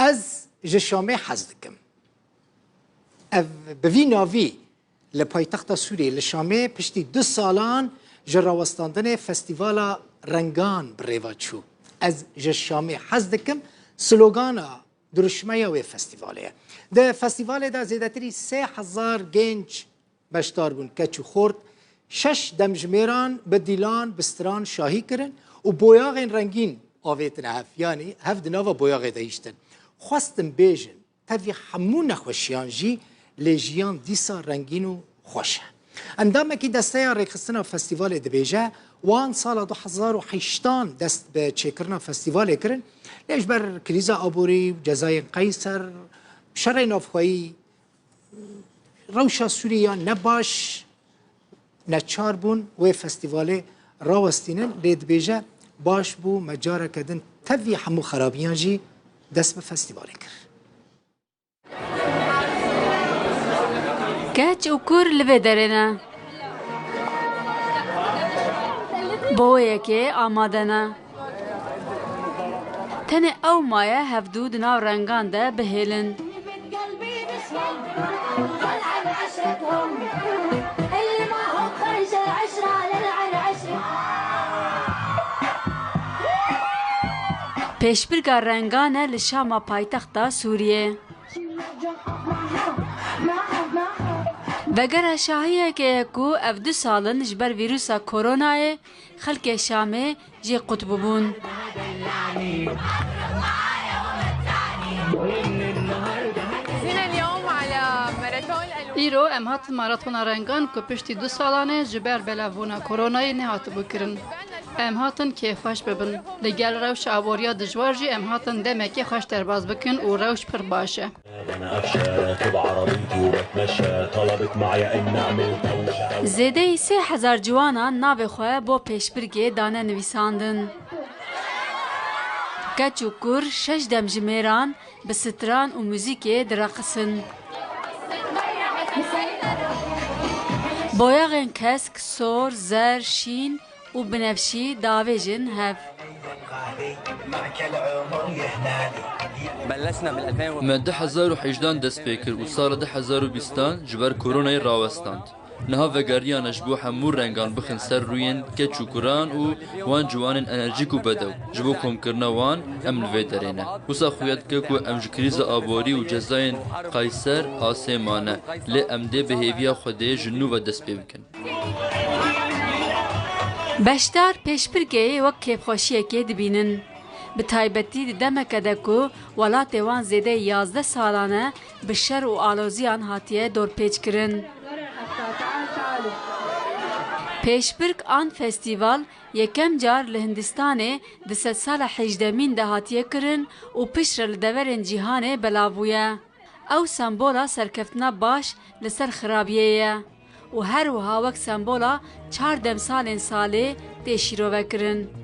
از جشامه حز دکم بوی ناوی لپایتخت سوریه لشامه پشتی 2 سالان جراوستاندن فستیوالا رنگان بریوا چو از جشامه حز دکم سلوگانا درشمه و فستیواله ده فستیواله دا زیدتری 3000 گنج بشتار بون که چو خورد 6 دمجمیران به دیلان بستران شاهی کرن و بویاغین رنگین آویتن هف یعنی هف دناوا بویاغ دایشتن خواستم بیجن تاوی همون نخوشیان جی لیجیان دیسا رنگین و خوشه اندامه که دسته ریخستنا فستیوال دبیجه وان سال 2008 دست به چکرنا فستیوال کرن لیش بر کلیزا آبوری جزای قیصر شرع نافخوایی روشا سوریا نباش نچار بون و فستیوال راوستینن لید بیجه باش بو مجاره کدن تاوی همو خرابیان جی دست به فستیوال کرد کچ و کور لوی درنه بویه که آماده نه تنه او مایه هفدود ناو رنگان ده بهیلن پیشبرگا رنگانه لشاما پایتختا سوریه وگر شاهیه که کو اف 2 سالن جبر ویروسا کورونای خلق شامه جی قطب بون ایرو ام هات ماراتون رنگان که پشتی 2 سالانه جبر بلاوونا کورونای نهات بکرن ام هاتن کیفاش ببن لگل روش آوریا دجوار جی ام هاتن دمکی خوش درباز بکن و روش پر باشه زیده 3000 جوانان ناو خواه با پیشبرگی دانه نویساندن کچ و کور 6 دمجمیران به ستران و موزیک درقصن بویاغن کسک سور زر شین و بنفشی داویجن هف من 2018 دست پیکر و سال 2020 جبر کورونای راوستاند نها وگریانش بو همو رنگان بخن سر روین که چوکران و وان جوان انرژیکو بدو جبو کم کرنا وان ام لوی درینه وسا خویت که کو ام جکریز آبوری و جزاین قیصر آسیمانه لی ام ده بهیویا خوده جنو و دست پی بکن بشدار پیشبرگی وک کیفخوشیه که دبینن به تایبەتی دەمەکە دەکو وڵاتی وان زێدە 11 ساڵانە bi şer û aloziyan hatiye dorpêçkirin. Pêşbirk an festîval yekem car li Hindistanê di sed sala hejdemîn de hatiye kirin û piştre li deverên cîhanê belavbûye. Ew sembola serkeftina baş li ser xirabiyê ye û her wiha wek sembola 4 demsalên salê tê şîrove kirin.